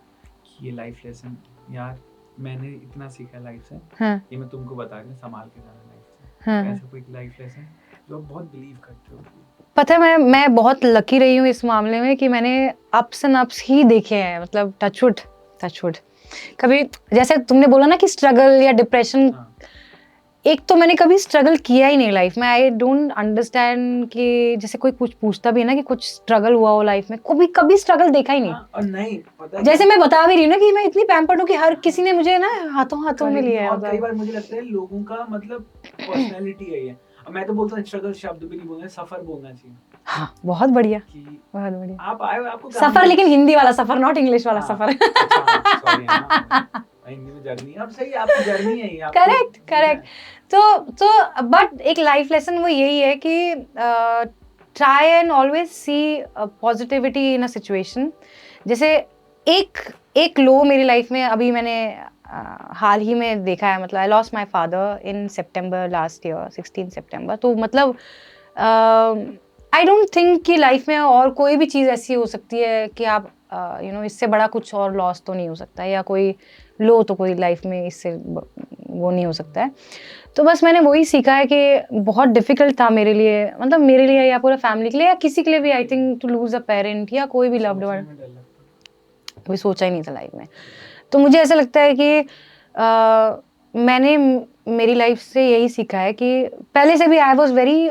कि ये लाइफ लेसन यार मैंने इतना सीखा लाइफ से, हाँ ये मैं तुमको बता रही हूँ, संभाल के जाना लाइफ से। हाँ। ऐसा कोई लाइफ लेसन जो आप बहुत बिलीव करते हो? पता है मैं बहुत लकी रही हूँ इस मामले में कि मैंने अप्स एंड अप्स ही देखे हैं, मतलब टचवुड कभी, जैसे तुमने बोला ना कि स्ट्रगल या डिप्रेशन, हाँ। एक तो मैंने कभी स्ट्रगल किया ही नहीं लाइफ में। आई डोंट अंडरस्टैंड कि जैसे कोई कुछ पूछता भी है ना कि कुछ स्ट्रगल हुआ हो लाइफ में, कभी स्ट्रगल देखा ही नहीं। हाँ, और नहीं पता है जैसे मैं बता भी रही हूँ ना कि मैं इतनी पैम्पर्ड हूँ कि हर किसी ने मुझे ना हाथों में लिया है, और कई मतलब बार मुझे लगता है लोगों का मतलब पर्सनैलिटी है ये। अब मैं तो बोलता हूँ स्ट्रगल शब्द भी नहीं बोलना, सफर बोलना चाहिए हाँ बहुत बढ़िया, कि बहुत बढ़िया। आप आए हो, आपको काम सफर, है। लेकिन हिंदी वाला सफर, नॉट इंग्लिश वाला हाँ, सफर। अच्छा, सॉरी, हाँ, हिंदी में जर्नी है। अब सही, आपकी जर्नी है ये, आपको करेक्ट जीना है। तो बट एक लाइफ लेसन वो यही है कि try and always see positivity in a situation. जैसे एक लो मेरी लाइफ में अभी मैंने हाल ही में देखा है, मतलब I lost my father in September last year, 16 सितंबर। तो मतलब आई डोंट थिंक कि लाइफ में और कोई भी चीज़ ऐसी हो सकती है कि आप इससे बड़ा कुछ और लॉस तो नहीं हो सकता, या कोई लो तो कोई लाइफ में इससे वो नहीं हो सकता है। तो बस मैंने वही सीखा है कि बहुत डिफिकल्ट था मेरे लिए, मतलब मेरे लिए या पूरा फैमिली के लिए या किसी के लिए भी, I think to lose a parent या कोई भी लव्ड वन, कभी सोचा ही नहीं था लाइफ में। तो मुझे ऐसा लगता है कि मैंने मेरी लाइफ से यही सीखा है कि पहले से भी I was very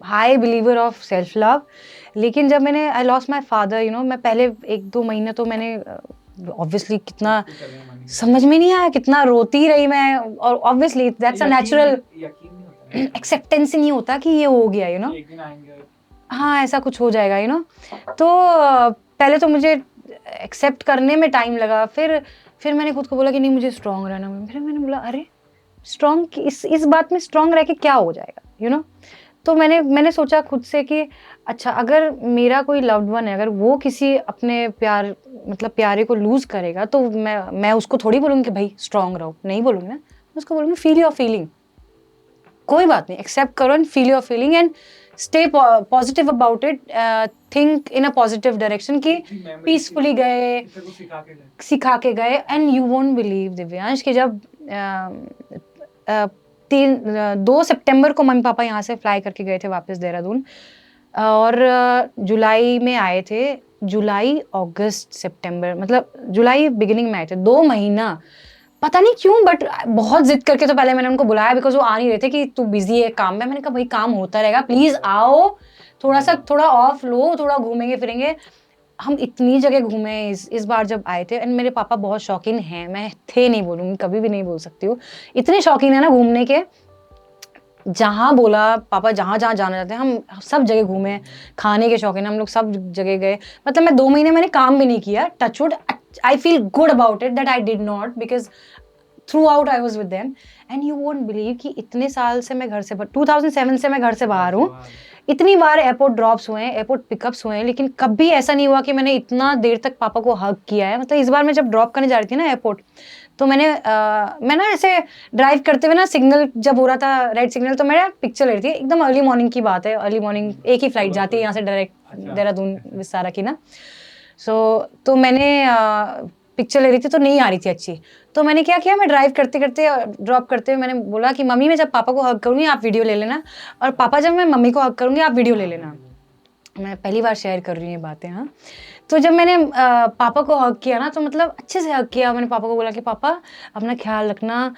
high believer of self love, लेकिन जब मैंने आई लॉस्ट माई फादर, मैं पहले 1-2 महीने तो मैंने ऑब्वियसली कितना समझ में नहीं आया, कितना रोती रही मैं, और obviously that's a natural acceptance नहीं होता कि ये हो गया, एक दिन आएंगे, हाँ ऐसा कुछ हो जाएगा, तो पहले तो मुझे एक्सेप्ट करने में टाइम लगा, फिर मैंने खुद को बोला कि नहीं मुझे स्ट्रांग रहना है। फिर मैंने बोला अरे स्ट्रांग, इस बात में स्ट्रांग रह के क्या हो जाएगा, तो मैंने सोचा खुद से कि अच्छा अगर मेरा कोई लव्ड वन है, अगर वो किसी अपने प्यारे को लूज करेगा, तो मैं उसको थोड़ी बोलूँगी कि भाई स्ट्रांग रहो, नहीं बोलूँगी ना, मैं उसको बोलूँगी फील योर फीलिंग, कोई बात नहीं, एक्सेप्ट करो and feel your feeling and stay positive about it, think in a positive direction कि पीसफुली गए, सिखा के गए। And you won't believe Divyansh कि जब 2 सितंबर को मम्मी पापा यहाँ से फ्लाई करके गए थे वापस देहरादून, और जुलाई में आए थे, जुलाई अगस्त सितंबर, मतलब जुलाई बिगिनिंग में आए थे, 2 महीना, पता नहीं क्यों बट बहुत जिद करके तो पहले मैंने उनको बुलाया, बिकॉज वो आ नहीं रहे थे कि तू बिजी है काम में। मैंने कहा भाई काम होता रहेगा, प्लीज आओ, थोड़ा ऑफ लो, थोड़ा घूमेंगे फिरेंगे। हम इतनी जगह घूमे इस बार जब आए थे। एंड मेरे पापा बहुत शौकीन हैं, मैं थे नहीं बोलूँगी, कभी भी नहीं बोल सकती हूँ, इतने शौकीन है ना घूमने के, जहाँ बोला पापा जहाँ जाना चाहते हैं हम सब जगह घूमे, खाने के शौकीन हम लोग सब जगह गए। मतलब मैं 2 महीने मैंने काम भी नहीं किया, touchwood, I feel good about it that I did not, because throughout I was with them. And you won't believe कि इतने साल से मैं घर से 2007 से मैं घर से बाहर हूँ, इतनी बार एयरपोर्ट ड्रॉप्स हुए हैं, एयरपोर्ट पिकअप्स हुए हैं, लेकिन कभी ऐसा नहीं हुआ कि मैंने इतना देर तक पापा को हग किया है। मतलब इस बार मैं जब ड्रॉप करने जा रही थी ना एयरपोर्ट, तो मैं ना ऐसे ड्राइव करते हुए ना, सिग्नल जब हो रहा था रेड सिग्नल, तो मैं पिक्चर ले रही थी, एकदम अर्ली मॉर्निंग की बात है, अर्ली मॉर्निंग एक ही फ्लाइट जाती है यहाँ से डायरेक्ट देहरादून विस्तारा की ना। तो मैंने पिक्चर ले रही थी तो नहीं आ रही थी अच्छी, तो मैंने क्या किया, मैं ड्राइव करते करते ड्रॉप करते हुए मैंने बोला कि मम्मी मैं जब पापा को हग करूँगी आप वीडियो ले लेना, और पापा जब मैं मम्मी को हग करूँगी आप वीडियो ले लेना। मैं पहली बार शेयर कर रही हूँ ये बातें, हाँ। तो जब मैंने पापा को हग किया ना, तो मतलब अच्छे से हग किया, मैंने पापा को बोला कि पापा अपना ख्याल रखना,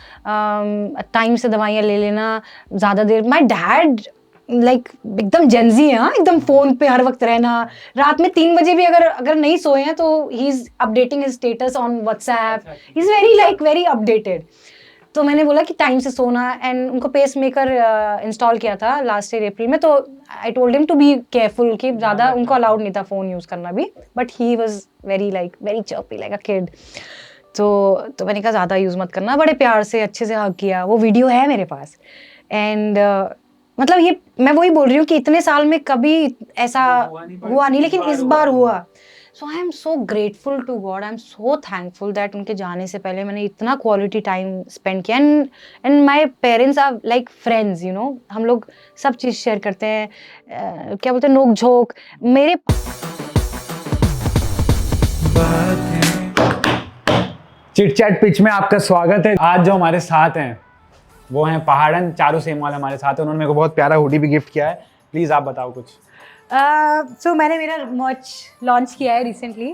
टाइम से दवाइयाँ ले लेना, ज़्यादा देर। माय डैड लाइक एकदम जेंजी है, हाँ, एकदम फोन पे हर वक्त रहना, रात में 3 बजे भी अगर नहीं सोए हैं तो he is updating his status on WhatsApp, he is very updated. तो मैंने बोला कि टाइम से सोना, एंड उनको पेस मेकर इंस्टॉल किया था लास्ट ईयर अप्रैल में, तो I told him to be careful कि ज़्यादा उनको अलाउड नहीं था फ़ोन यूज़ करना भी, but he was very chirpy like a kid. तो मैंने कहा ज़्यादा यूज़ मत करना, बड़े प्यार से अच्छे से हग किया, वो वीडियो है मेरे पास। एंड मतलब ये मैं वही बोल रही हूँ कि इतने साल में कभी ऐसा हुआ नहीं, लेकिन इस बार हुआ। So I am so grateful to God, I am so thankful that उनके जाने से पहले मैंने इतना क्वालिटी टाइम स्पेंड किया and my parents are like friends, you know, हम लोग सब चीज़ शेयर करते हैं, क्या बोलते हैं, नोक झोंक। मेरे चिट चैट पिच में आपका स्वागत है। आज जो हमारे साथ हैं वो हैं पहाड़न, चारू सेमवाल हमारे साथ हैं। उन्होंने मेरे को बहुत प्यारा हुडी भी गिफ्ट किया है। प्लीज आप बताओ कुछ। सो मैंने मेरा मर्च लॉन्च किया है रिसेंटली।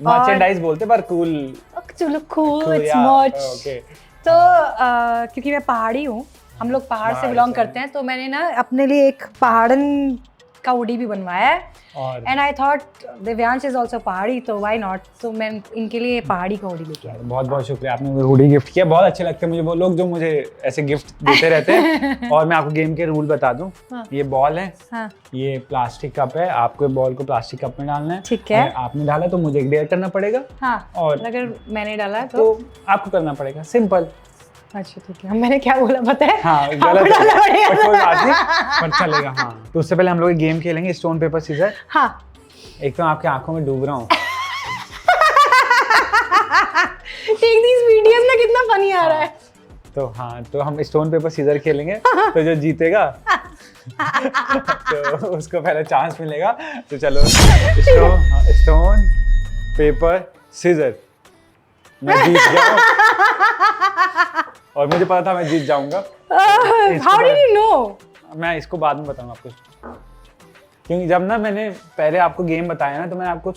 मर्चेंडाइज बोलते पर कूल। चलो कूल, इट्स yeah, मर्च। okay. तो क्योंकि मैं पहाड़ी हूँ, हम लोग पहाड़ से बिलोंग करते हैं, तो मैंने ना अपने लिए एक पहाड़न का हुडी भी बनवाया है। और and I thought Divyansh is also पहाड़ी, तो व्हाई नॉट, तो मैं इनके लिए पहाड़ी का हुडी लेके आई। बहुत बहुत शुक्रिया, आपने मुझे हुडी गिफ्ट किया। बहुत अच्छे लगते हैं मुझे वो लोग जो मुझे ऐसे गिफ्ट देते रहते हैं। और मैं आपको गेम के रूल बता दूं। हाँ। ये बॉल है, हाँ। ये प्लास्टिक कप है, आपको बॉल को प्लास्टिक कप में डालना है। ठीक है। अगर आपने डाला तो मुझे डेयर करना पड़ेगा। हाँ। और अगर मैंने डाला है तो आपको करना पड़ेगा, सिंपल। अच्छा ठीक है। मैंने क्या बोला पता है? हाँ गलत है, पर कोई बात नहीं, पर चलेगा। हाँ तो उससे पहले हम लोग एक गेम खेलेंगे, स्टोन पेपर सीजर। हाँ। एक तो आपकी आंखों में डूब रहा हूँ। टेक दीस वीडियोस में कितना फनी आ रहा है। तो हाँ, तो हम स्टोन पेपर सीजर खेलेंगे। तो जो जीतेगा तो उसको पहले चांस मिलेगा। तो चलो स्टोन पेपर सीजर। मैं जीत गया हूँ। और मुझे पता था मैं जीत जाऊंगा। How did you know? मैं इसको बाद में बताऊंगा आपको, क्योंकि जब ना मैंने पहले आपको गेम बताया ना, तो मैंने आपको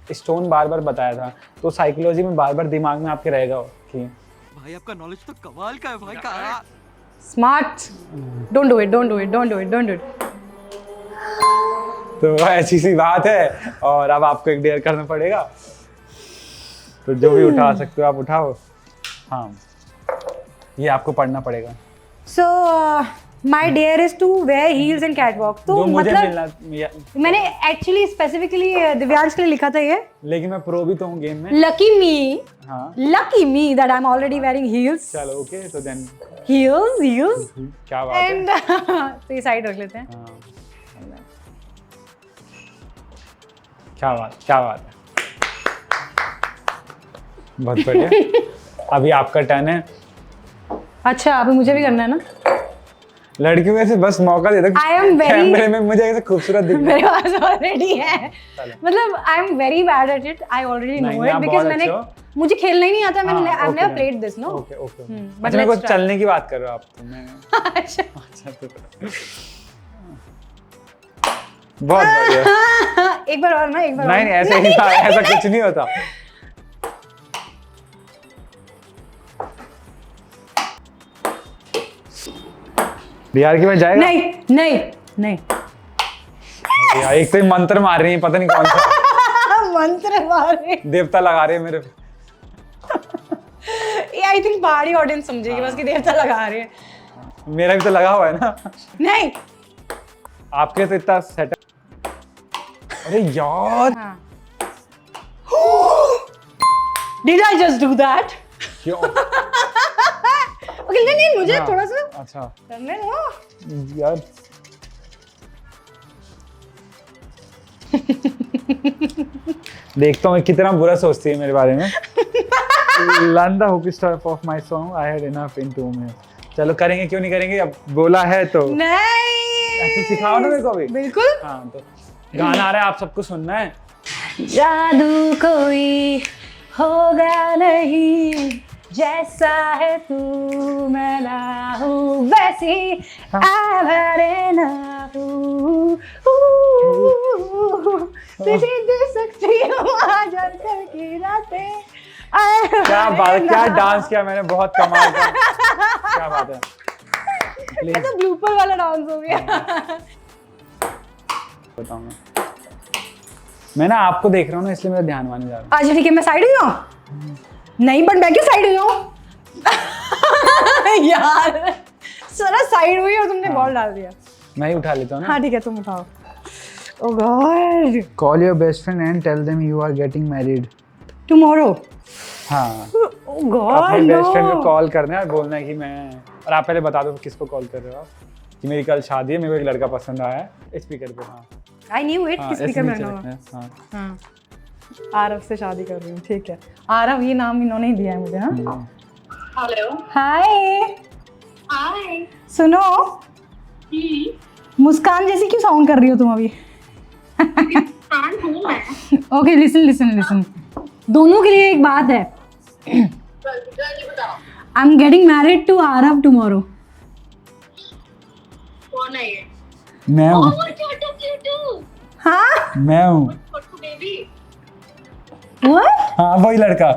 स्टोन बार बार बताया था, तो साइकोलॉजी में बार बार दिमाग में आपके रहेगा कि भाई आपका नॉलेज तो कमाल का है भाई का। Smart. Don't do it, don't do it, don't do it, don't do it. तो ऐसी सी बात है। और अब आपको एक डेयर करना पड़ेगा, तो जो भी उठा सकते हो आप उठाओ। हाँ, ये आपको पढ़ना पड़ेगा। So my dare is to wear heels and catwalk. तो जो मुझे मतलब मैंने एक्चुअली स्पेसिफिकली दिव्यांश के लिए लिखा था ये, लेकिन मैं प्रो भी तो हूँ गेम में। लकी मी, हाँ lucky me that I am already wearing heels. चलो ओके, तो देन हील्स क्या बात है। एंड तो ये साइड रख लेते हैं। हाँ। क्या बात है। बहुत बढ़िया। अभी आपका टर्न है। अच्छा अभी मुझे भी करना है ना? लड़कियों में से बस मौका दे दो। I am very- कैमरे में मुझे ऐसे खूबसूरत दिखना मेरे पास ऑलरेडी है। मतलब I am very bad at it, I already know नहीं, इट आप बिकॉज़ बहुत मैंने अच्छे हो। मुझे खेलना ही नहीं आता। मैंने आई हाँ, never okay, played this no. Okay okay. but अच्छा मेरे को let's try. चलने की बात कर रहे हो आप तो मैं। अच्छा अच्छा तो बहुत बढ़िया। एक बार और ना, एक बार नहीं और। नहीं ऐसा ही था, ऐसा कुछ नहीं होता। बिहार की बात जाएगा? नहीं नहीं नहीं। यार एक तो ये मंत्र मार रही है, पता नहीं कौन सा मंत्र मारे। देवता लगा रहे हैं मेरे। ये आई थिंक पहाड़ी ऑडियंस समझेगी बस कि देवता लगा रहे हैं। मेरा भी तो लगा हुआ है ना। नहीं। आपके तो इतना सेटअप। अरे यार हाँ। Did I just do that? क्यों? ओके नहीं मुझे हाँ, थोड़ा सा अच्छा करने दो यार। देखता हूँ कितना बुरा सोचती है मेरे बारे में। Learn the hook step of my song. I had enough in 2 minutes. चलो करेंगे, क्यों नहीं करेंगे, अब बोला है तो। नहीं तो सिखाओ ना मेरे को भी। बिल्कुल। हाँ तो गाना आ रहा है, आप सबको सुनना है। जादू कोई होगा नहीं, जैसा है तू मैं ना हूँ वैसी आवारे ना हूँ। तुझे दे सकती हूँ आज अंतर की रातें। क्या बात, क्या डांस किया मैंने, बहुत कमाल का। क्या बात है। ये तो ब्लूपर वाला डांस हो गया। बताऊंगा मैं ना, आपको देख रहा हूँ ना, इसलिए मेरा ध्यान माने जा रहा है। अच्छा ठीक है, मैं साइड हुई हूँ। नहीं बट मैं क्यों साइड हुई हूँ? यार सारा साइड हुई और तुमने बॉल डाल दिया। मैं ही उठा लेता हूँ ना। हाँ ठीक है, तुम उठाओ। ओह God. Call your best friend and tell them you are getting married. Tomorrow. हाँ, ओह गॉड अपने बेस्ट फ्रेंड को नो। कॉल करना है और बोलना है कि मैं, और आप पहले बता दो किसको कॉल कर रहे हो आप, कि मेरी कल शादी है, मेरे को एक लड़का पसंद आया है। स्पीकर पे। हाँ आई न्यू इट हाँ, कि ऐसे स्पीकर में नीचे रखना रखना होगा। है। हाँ हाँ आरव से शादी कर रही हूँ, ठीक है। आरव ये नाम इन्होंने ही दिया है मुझे। हाँ हेलो। हाय, हाय। सुनो, मुस्कान जैसी क्यों साउंड कर रही हो तुम अभी? कान हूँ मैं। ओके लिसन लिसन लिसन, दोनों के लिए एक बात है। जल्दी बताओ। I am getting married to Aarav tomorrow. कौन है ये? मैं हूँ, छोटू हाँ मैं हूँ। बेबी। व्हाट? हाँ वही लड़का।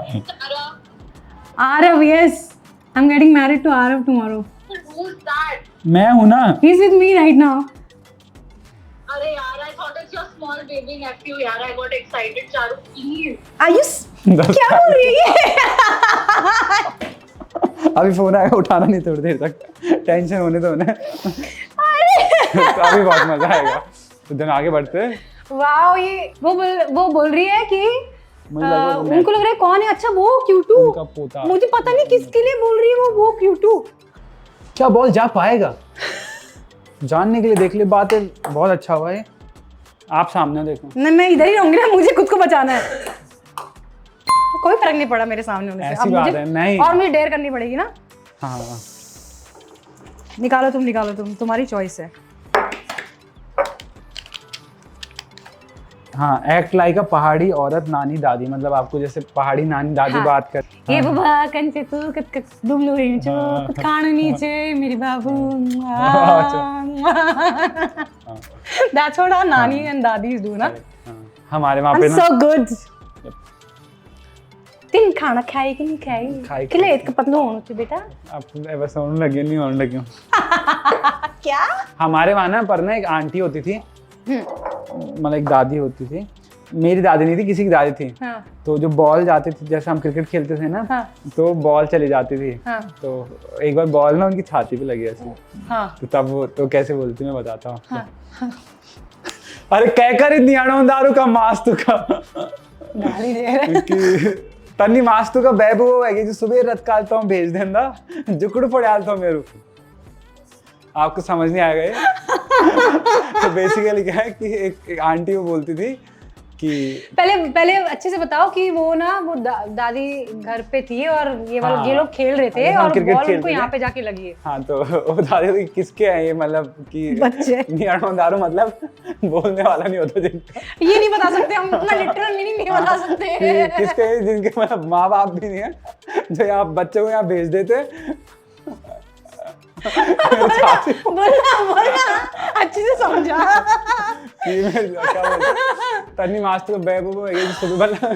Aarav, yes, I am getting married to Aarav tomorrow. Who's that? मैं हूँ ना। He is with me right now. अरे यार, I thought it's your small baby nephew यार, I got excited। Charu please. Ayush क्या बोल रही है? अभी फोन आएगा, उठाना नहीं थोड़ी देर तक, टेंशन होने दो ना। तो अभी बहुत मजा आएगा। तो दिन आगे बढ़ते। वाओ, ये वो बोल रही है कि मुझे लगा वो उनको लग रहा है कौन है। अच्छा वो क्यूटू, उनका पोता। मुझे पता नहीं किसके लिए बोल रही है वो क्यूटू। क्या बॉल जा पाएगा? जानने के लिए देख ले, बातें बहुत अच्छा हुआ है। आप सामने देखो। नहीं मैं इधर ही रहूंगी ना, मुझे खुद को बचाना है। कोई फर्क नहीं पड़ा मेरे सामने होने से। ऐसी बात है, नहीं। और मुझे डेयर करनी पड़ेगी ना। हाँ निकालो तुम, तुम्हारी चॉइस है। हाँ, एक्ट लाइक अ पहाड़ी औरत नानी दादी, मतलब आपको जैसे पहाड़ी नानी दादी हाँ। बात कर। ये बाबा कंचे तू कत दुमलो रेंचो कुछ खाने नीचे मेरी बाबू। That's what our नानी and दादीज do ना। हमारे वहाँ I'm पे ना so good। तीन खाना खाई कि नहीं खाई। खाई? किले इतने पतलू होने चाहिए बेटा। आप बस होने लगे, नहीं होने लगे। क्या? हमारे वहाँ ना पर ना एक आंटी होती थी, मतलब एक दादी होती थी। मेरी दादी नहीं थी, किसी की दादी थी। हाँ। तो जो बॉल जाती थी, जैसे हम क्रिकेट खेलते थे ना, हाँ। तो बॉल चली जाती थी। हाँ। तो एक बार बॉल ना उनकी छाती पे लगी ऐसे। हाँ। तो तब वो तो कैसे बोलती मैं बताता हूँ। हाँ। अरे कहकर इतनी दारू का मास्तु का गाली दे रहे। कि तन्नी मास्तु का बैबू है कि जो सुबह रत काल तो हम भेज देंदा जुकड़ पड़ाल तो मेरू। आपको समझ नहीं आएगा ये। तो बेसिकली क्या है कि एक आंटी वो बोलती थी कि पहले अच्छे से बताओ कि वो ना वो दादी घर पे थी और हाँ। ये लोग खेल रहे थे हम और क्रिकेट बॉल खेलते उनको थे। यहाँ पे जाके लगी है। हाँ, तो वो बता रहे थे कि किसके हैं ये, मतलब कि बच्चे। नियाणो दारू मतलब बोलने वाला नहीं होता जिनका। ये नहीं बता सकते हम, अपना लिटरल मीनिंग नहीं बता सकते। कि किसके हैं, जिनके मतलब माँ बाप भी नहीं है, जो यहाँ बच्चों को यहाँ भेज देते। बोलना अच्छे से समझा। क्या बोलते तन्नी मास्तु का बैबू है कि सुबह वाला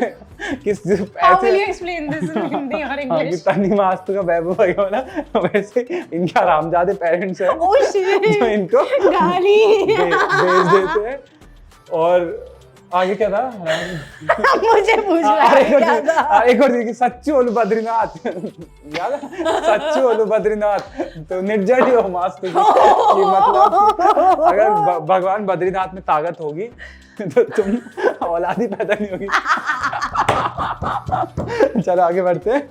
किस How will you ऐसे explain this in Hindi or हाँ, कि English? तन्नी मास्तु का बैबू है बोला, वैसे इनके आरामजादे पेरेंट्स हैं Oh shit! जो इनको गाली। भेज देते हैं। और आगे क्या था? मुझे पूछ रहा है क्या था? एक और थी कि सच्चू ओलू बद्रीनाथ, याद है? सच्चू ओलू बद्रीनाथ तो निर्जर ही हो मास्तु की। कि मतलब अगर भगवान बद्रीनाथ में ताकत होगी तो तुम औलाद ही पैदा नहीं होगी। चलो आगे बढ़ते हैं।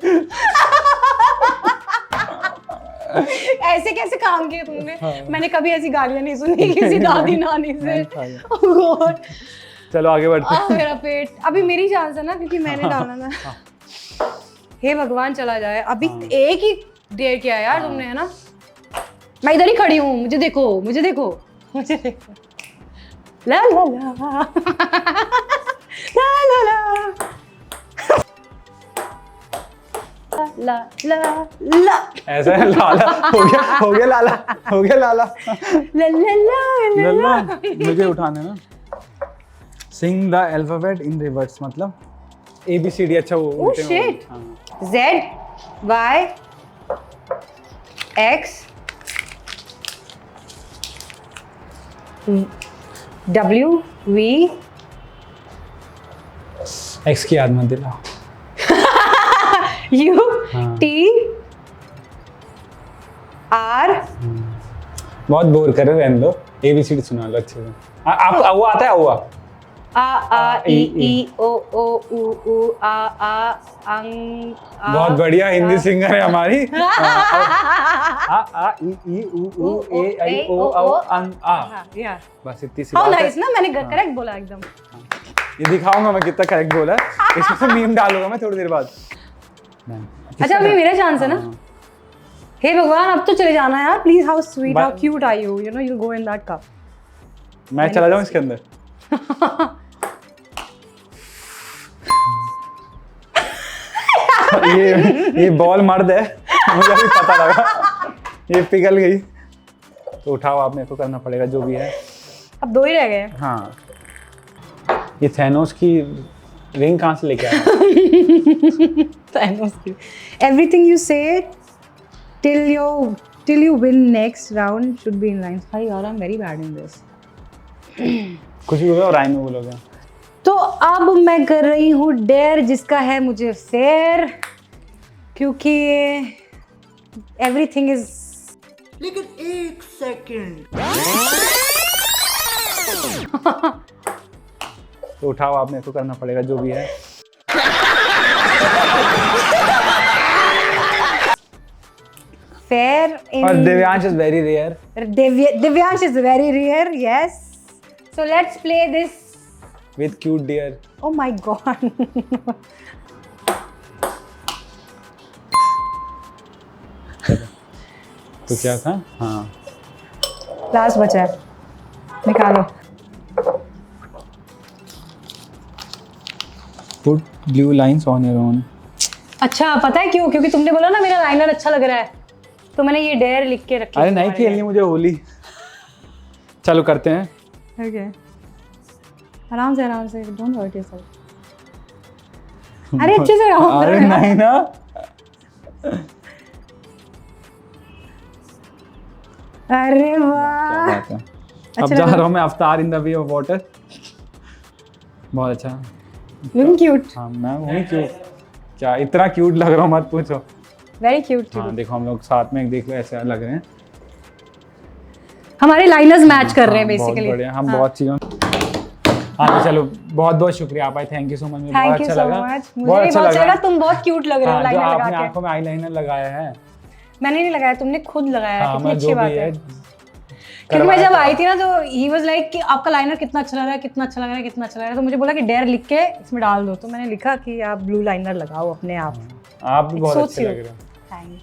ऐसे कैसे काम किए तुमने? मैंने कभी ऐसी गालियां नहीं सुनी किसी दादी नानी से। Oh God! चलो आगे बढ़ते हैं। मेरा पेट अभी मेरी चांस है ना, क्योंकि मैंने डाला था। हे भगवान चला जाए। अभी एक ही देर किया यार तुमने, है ना? मैं इधर ही खड़ी हूँ, मुझे देखो मुझे देखो मुझे देखो। ला ला ला ला ला ला ला ला। ऐसा है, लाला हो गया लाला, हो गया लाला। ला ला ला लल्ला मुझे उठाना है ना। सिंग द अल्फाबेट इन रिवर्स, मतलब ABCD। अच्छा वो Oh उल्टे में shit! हाँ। Z Y X W V X की याद मत दिलाओ। U हाँ। T R। बहुत बोर कर रहे, रहने दो। ABCD सुना लो अच्छे से। आपको वो आता है हुआ? A I I O O U U A अंग। बहुत बढ़िया हिंदी सिंगर है हमारी। A I I U U A I O औ अंग आ। या बस इतनी सी हाउ बात है। नाइस ना, मैंने करेक्ट बोला एकदम। ये दिखाऊंगा मैं कितना करेक्ट बोला है। इसमें से मीम डालूंगा मैं थोड़ी देर बाद। अच्छा अभी मेरा चांस है ना। हे भगवान अब तो चले जाना यार please. How sweet how cute are you, you know you go in that cup. मैं चला जाऊं इसके अंदर? ये बॉल मर्द है, मुझे अभी पता लगा। ये पिघल गई तो उठाओ आप, मेरे को करना पड़ेगा जो भी है। अब 2 ही रह गए। हाँ ये थैनोस की रिंग कहाँ से लेके आया? Thanos की। Everything you say till you win next round should be in line. भाई यार I'm very bad in this. कुछ भी बोलो, राइम में बोलोगे। तो अब मैं कर रही हूँ डेयर जिसका है मुझे फेयर, क्योंकि एवरीथिंग इज। लेकिन 1 सेकंड। तो उठाओ आप, मेरे को करना पड़ेगा जो भी है। फेयर और Divyansh is very rare. Divyansh is very rare, yes. So let's play this with cute dear. Oh my God. तो क्या था? हाँ लास्ट बचा है, निकालो। Put blue lines on your own. अच्छा पता है क्यों? क्योंकि तुमने बोला ना मेरा लाइनर अच्छा लग रहा है, तो मैंने ये डेयर लिख के रखी। अरे नहीं खेलनी मुझे होली। चलो करते हैं। ओके आराम से डोंट हर्ट योरसेल्फ। अरे अच्छे से रहो। अरे नहीं ना। अरे वाह क्या बात है। अब जा रहा हूँ मैं अवतार in the way of water. बहुत अच्छा। Looking cute. हाँ मैं हूँ क्यूट। क्या इतना क्यूट लग रहा हूँ मत पूछो। Very cute. हाँ देखो हम लोग साथ में देख लो ऐसे लग रहे हैं। हमारे लाइनर्स मैच कर रहे हैं बहुत बेसिकली। बढ़िया। हम बहुत चीज़ों। हाँ तो चलो बहुत बहुत शुक्रिया आप आए। Thank you so much. मुझे बहुत अच्छा लगा। मुझे भी बहुत अच्छा लगा। तुम बहुत क्यूट लग रहे हो जो लाइनर लगा आपने के। आंखों में आईलाइनर लगाया है। मैंने नहीं लगाया, तुमने खुद लगाया। हाँ कितनी मैं अच्छी जो बात भी है। है। क्योंकि मैं जब आई थी ना तो ही वाज लाइक कि आपका लाइनर कितना अच्छा लग रहा है, कितना अच्छा लग रहा है, कितना अच्छा लग रहा है। तो मुझे बोला कि डेयर लिख के इसमें डाल दो, तो मैंने लिखा कि आप ब्लू लाइनर लगाओ अपने आप। आप भी बहुत So अच्छे लग रहे हो। थैंक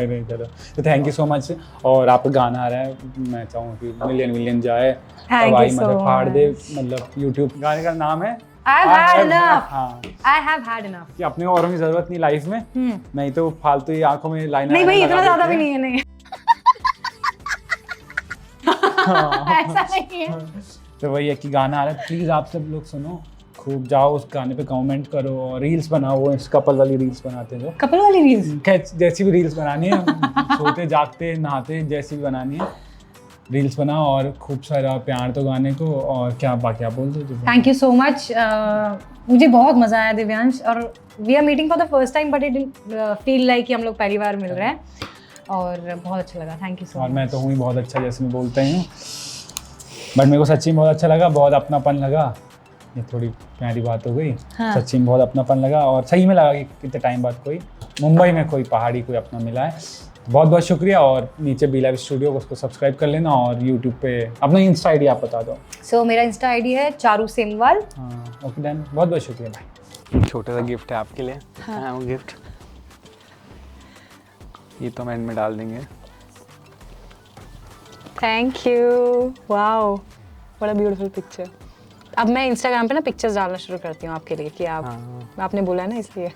नहीं चलो तो थैंक यू सो मच। और आपका गाना आ रहा है, मैं चाहूँ कि मिलियन जाए। Thank भाई you so मतलब फाड़ दे। much. मतलब यूट्यूब गाने का नाम है I have had enough. हाँ I have had enough. कि अपने औरों की जरूरत नहीं लाइफ में। नहीं तो फालतू ही आंखों में लाइनर। नहीं भाई इतना ज्यादा भी नहीं है। नहीं ऐसा नहीं है। तो वही है कि गाना आ रहा है, प्लीज आप सब लोग सुनो, खूब जाओ उस गाने पे कमेंट करो और रील्स बनाओ। वो इस कपल वाली रील्स बनाते हैं जो कपल वाली रील्स। जैसी भी रील्स बनानी है, सोते जागते नहाते जैसी भी बनानी है रील्स बनाओ। और खूब सारा प्यार तो गाने को। और क्या बाकी आप बोल दो। Thank you so much. मुझे बहुत मजा आया दिव्यांश, और we are meeting for the first time but it feel like कि हम लोग पहली बार मिल रहे हैं, और बहुत अच्छा लगा। थैंक यू सो और मच। मैं तो हूँ ही बहुत अच्छा, जैसे मैं बोलता ही हूँ, बट मेरे को सच्ची में बहुत अच्छा लगा। बहुत अपनापन लगा। ये थोड़ी प्यारी बात हो गई। हाँ। सच्ची में बहुत अपनापन लगा, और सही में लगा कि कितने टाइम बाद कोई मुंबई में कोई पहाड़ी कोई अपना मिला है। बहुत बहुत शुक्रिया। और नीचे बी लाइव स्टूडियो को उसको सब्सक्राइब कर लेना, और यूट्यूब पे अपना इंस्टा आईडी आप बता दो। सो मेरा इंस्टा आईडी है चारू सेमवाल। हाँ ओके डन। बहुत बहुत शुक्रिया भाई। छोटा सा गिफ्ट है आपके लिए। हाँ वो गिफ्ट ये तो हम एंड में डाल देंगे। Thank you. Wow what a beautiful picture. अब मैं इंस्टाग्राम पे ना पिक्चर्स डालना शुरू करती हूँ आपके लिए कि आप आपने बोला है ना इसलिए।